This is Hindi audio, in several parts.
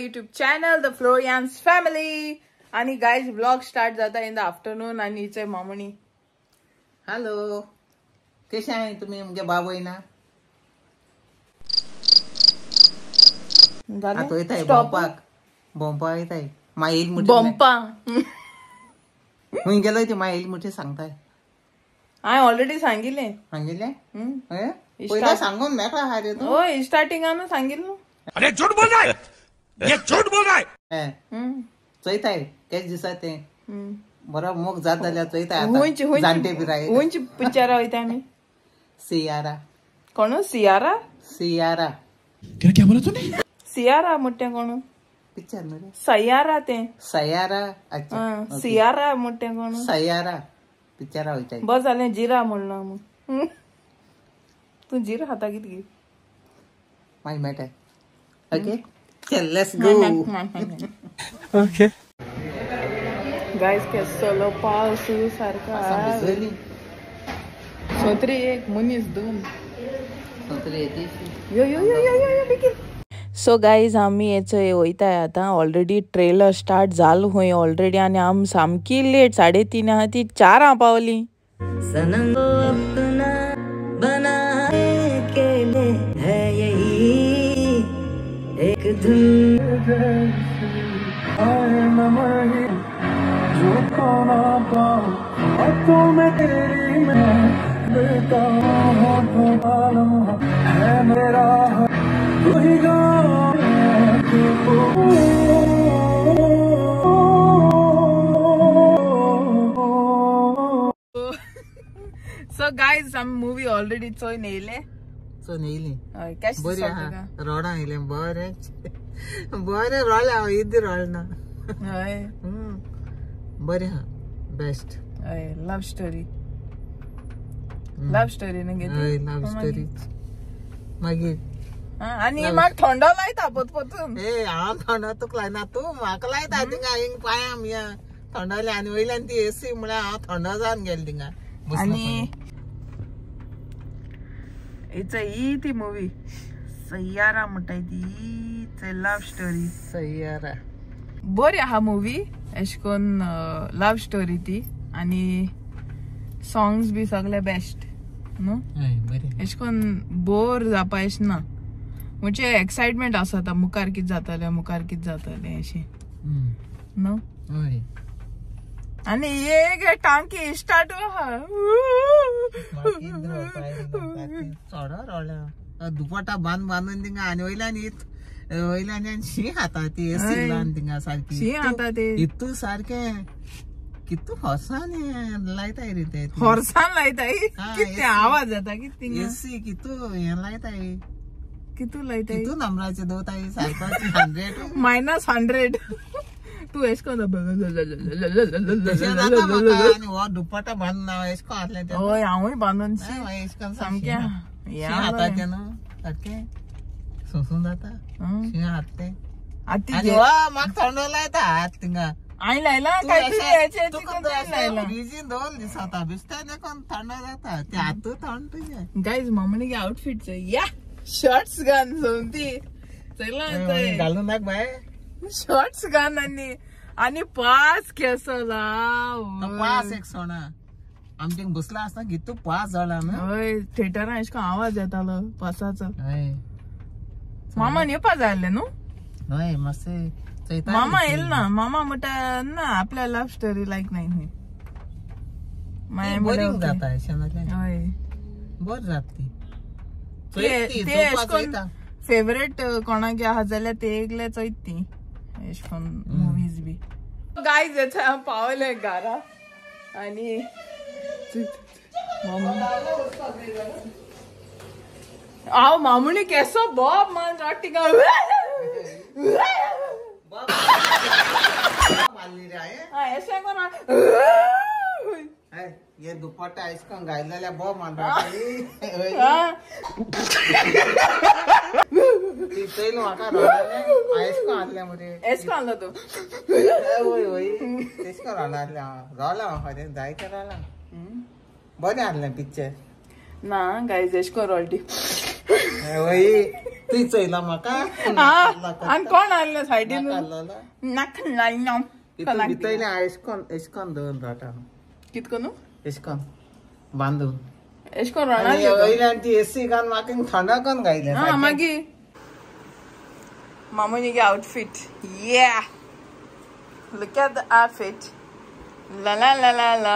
YouTube channel, The Florian's Family. आणि guys, vlog start जाता in the afternoon. आणि इथे मामुनी. हॅलो, कशा आहे तुम्ही? म्हणजे बाबू ना आता येत आहे बॉम्पा येत आहे माईल मुठे बॉम्पा होऊन गेलोय ते माईल मुठे सांगताय. आय ऑलरेडी सांगितले पहिला सांगून मेकळा हा रे तू. होय स्टार्टिंग आम्ही सांगितलं. अरे झूठ बोल रहा है, ये झूठ बोल रहा है. चैत आहे त्याच दिवसात ते बरं मग जात झाल्या चैत आहे जाणते फिराय उंच पिक्चर होते आम्ही. सियारा कोण? सियारा. सियारा क्या बोला तूने? सियारा मोठ्या कोण पिक्चर मध्ये सयारा ते सयारा. अच्छा सियारा मोठ्या कोण सयारा पिक्चर होता. बस झाले जिरा म्हणलं मग. तू जिरा हाता किती माय मॅट आहे. ओके चल लेट्स गो. ओके गाइस कसलो पाऊस सारखा. सोत्री एक मनीस दोन यो यो यो यो यो बिकिन. सो गाईज आम्ही याचं वयताय आता. ऑलरेडी ट्रेलर स्टार्ट झालं होय ऑलरेडी. आणि आम सामकी लेट 3:30 आहा ती 4 आ पावली. सनम को अपना बनाने के लिए है यही एक धुन जो खाना पाऊं मैं तेरी में बेटा है मेरा तू ही सो गाईज आम्ही मूवी ऑलरेडी चोय नेले. बरे रोडा येले बरे बरे रोळ्या इद्दी रोळना बरे हा बेस्ट. लव्ह स्टोरी नगे लव्ह स्टोरी मागीर आणि मग थंड लायता पोतून. हांव थंड तुका लायना तू म्हाका लायता थिंगा हिंग पांयां या थंडले आनी वयल्यान ती एसी म्हळ्यार हांव थंड जावन गेले थिंगा. आणि इट्स ही ती मूवी सय्यारा म्हणटाय ती लव्ह स्टोरी. सय्यारा बरी आहा मूवी एश कोन लव्ह स्टोरी ती. आणि सॉंग्स बी सगळे बेस्ट न्हू. एश कोन बोर जावपा एश ना. म्हणजे एक्साइटमेंट आसा मुखार कितें जातले अशें न्हू. आणि एक टांकी स्टार्ट दुपट्टा बांधून थिंगा आनी वयल्यान शी खाता ती एसी लावन थिंगा सारकी शी खाता ते इतू सारखे कितू हॉर्सान लायताय रे ते. हॉर्सान लायताय किती आवाज येता किती एसी कितू हे लायताय कितू लायताय कितू नंबराचे दोताय सारको 100 तू एश कोन दुपट्टा बांधून एशको हातले. होय हांवूय बांधून सामके हाताचे न्हू सारखे सोसून जाता हातले. म्हाका थंड लायता हात थिंगा हांवें लायला फ्रिजीन 2 दीस जाता बिस्ते देखून थंड जाता ते हातू थंड तुझे. गाईज मामणी आउटफिट या शर्ट्स घालून ती घालून नाक बाय शॉर्ट्स घाल आणि पास केसो पास एक सोना आमच्या बसला असता कितू पास झाला ना. होय थिएटरान एशको आवाज येतालो पासाचो. मामा येवपा जाय न्हू. होय मस्त मामा येईल ना. मामा म्हणटा ना आपल्या लव्ह स्टोरी लायक नाही बोरिंग जाता होय बोर जाती ते एशकोन फेवरेट कोणाक आहा जाल्यार ते एकले चोयत ती एशकोन मुवीज बी. गाईज येता पावले घरा आणि हांव मामुनी केसो बॉब मान राटिंगा ऐसे कोणा ये दुपट्टा इसको घायलेल्या बॉब मान एशको हातल्या मरे एशको आणला तू तेशको रावला जायचं रावला बरें हाडलें पिक्चर ना गाईज एशको रॉल्टी ती चयला म्हाका आणि कोण आले सायडीन भितरले एशकोन दवरून रावता कितको एशकोन बांदून एश कोन रावना वयल्यान ती एसी घालून म्हाका थंड करून घायले मागी मामुनीगे आउटफिट या look at the outfit la la la la la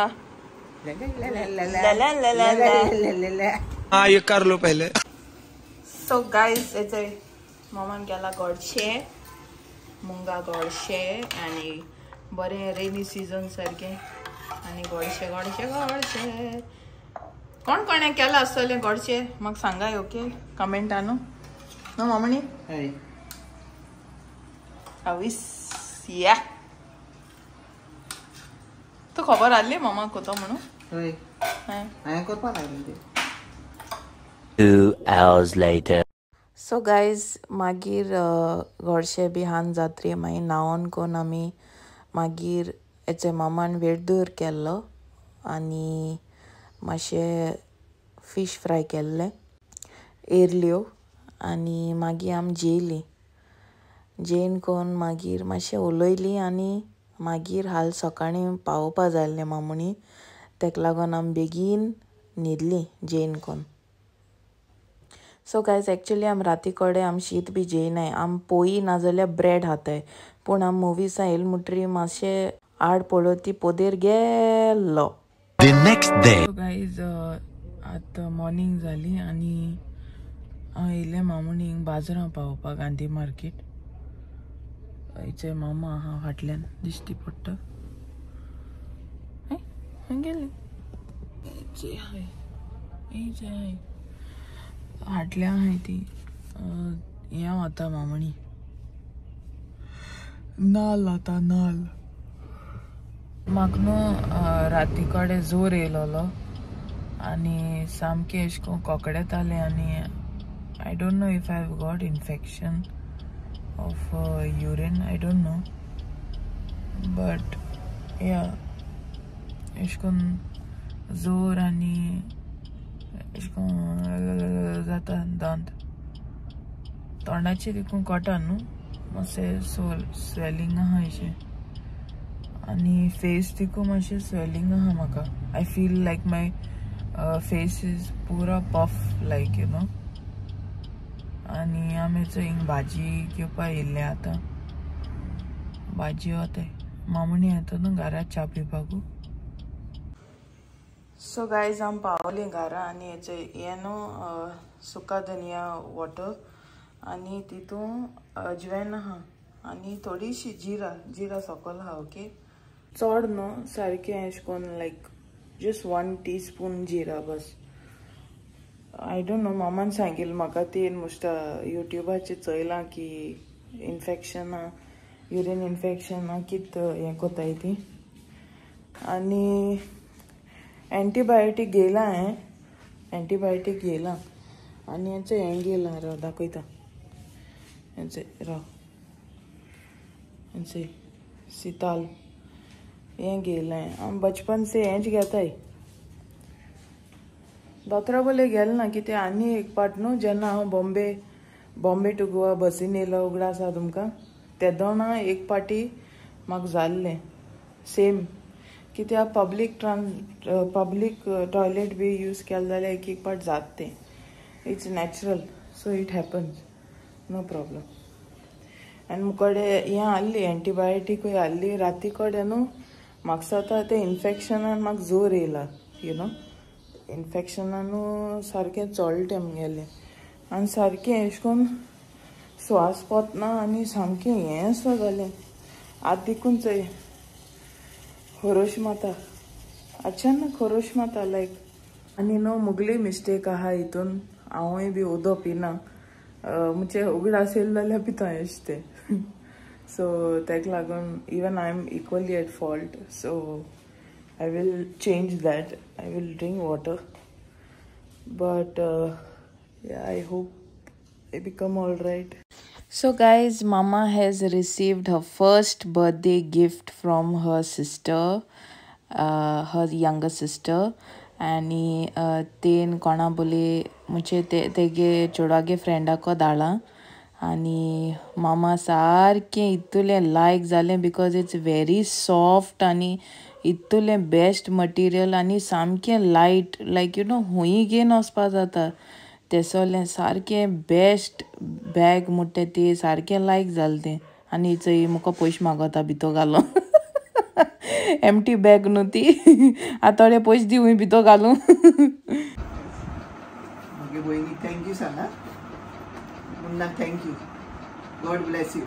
la la la la हाँ ये कर लो पहले. So guys, याचे मामान गेला गोडशे मुंगा गोडशे आणि बरे रेनी सीजन सारखे आणि गोडशे गोडशे गोडशे कोण कोणे केला असले गोडशे मग सांगाय ओके कमेंटानो नो मामणी अविस या तू खबर आली मामा कोतो म्हणून हांवें करपा लागलें 2 hours later. सो गायज मागीर गोडशे बी हान जात्री मागीर न्हांवन कोन्न आमी मागीर हेचे मामान वेळदूर केल्लो आनी मातशें फीश फ्राय केल्लें एरल्यो आनी मागीर आमी जेयलीं जेवन कोन्न मागीर मातशें उलयलीं आनी मागीर हाल सकाळीं पावोवपा जाय आसलें मामुनी तेका लागोन आमी बेगीन न्हिदलीं जेवन कोन्न सो गायज एक्चुअली आमी राती कडेन आमी शीत बी जेयनाय आमी पोई नाजाल्यार ब्रेड हाताय पूण आमी मुवीसां येयले म्हणटरी मातशें आड पळोवती पोदेर गेल्लो The next day. गायज आतां मॉर्निंग जाली आनी हांव येयलें मामुनीक बाजारां पावोवपा गांधी मार्केट हेचे मामा आहा फाटल्यान दिश्टी पडटा गेली फाटल्या आहाय ती हें वता मामणी नाल आता नाल म्हाका न्हू राती कडेन जोर येयलोलो आनी सामकें अशें करून कोकडेतालें आनी I don't know if I have got infection of urine I don't know but या अशें करून जोर आनी अशें करून जाता दांत तोंडाचेर देखून कोटा न्हू मातशें स्वेलिंग आहा अशें आनी फेस देखून मातशें स्वेलिंग आहा म्हाका I feel like my face is पुरा पफ लायक यू नो आनी आमी हिंग भाजी घेवपा येयल्ले आतां भाजी वताय मामणी येता न्हू घरा च्या पिवपाकू सो गायज आमी पावलीं घरा आनी हें न्हू सुका धनिया वॉटर आनी तितून अजवायन आहा आनी थोडीशी जिरा सकयल आहा ओके चड न्हू सारकें अशें करून लायक जस्ट 1 टीस्पून जिरा बस आय डोंट नो मामान सांगिल्लें म्हाका ती मुश्टा युट्यूबाचेर चयलां की इन्फेक्शन युरीन इन्फेक्शन कित हें कोताय ती आनी एंटीबायोटीक घेयलां एंटीबायोटीक घेयलां आनी हें घेयलां राव दाखयता राव सिताल हें घेयलां आमी बचपन से हेंच घेताय दोतोरा बोले गेल ना कितें आनी एक पाट न्हू जेन्ना हांव बॉम्बे टू गोवा बसीन येयलो उगडा आसा तुमकां तेदोना एक पाटी म्हाका जाल्लें सेम कित्या पब्लीक टॉयलेट बी यूज केलें जाल्यार एक पाट जाता तें it's natural so it happens no problem आनी मुकोडे हें हाडली एंटीबायोटीकूय हाडली राती कडेन न्हू म्हाका जाता तें इन्फेक्शनान म्हाका जोर येयला यू नो इन्फेक्शनान सारकें चोडलें म्हगेलें आनी सारकें अशें करून स्वास पोतना आनी सामकें हें सो जालें आतां देखून चोय खोरोश माता अचानक खोरोश माता लायक आनी न्हू मुगली मिस्टेक आहा हितून हांवूय बी उदो पिना म्हणजे उगड आसलें जाल्यार पिताय अशें तें सो तेका लागून even I am equally at fault so I will change that. I will drink water. But yeah, I hope I become all right. So guys, Mama has received her first birthday gift from her sister, her younger sister. आणि तेन कोणा बोले मुझे तेगे चेडवागे फ्रेंडाको धाडला आनी मामा सारकें इतुलें लायक जालें बिकॉज इट्स व्हेरी सॉफ्ट आनी इतुलें बेस्ट मटिरियल आनी सामकें लायट लायक हुंय घेवन वचपा जाता तेसोलें सारकें बेस्ट बॅग म्हणटा ती सारकें लायक जालें तें आनी चोय मुको पयशे मागोता भितो घालूं एमटी बॅग न्हू ती आतां थोडे पयशे दिवूय भितो घालूं thank you Sanga Munna thank you God bless you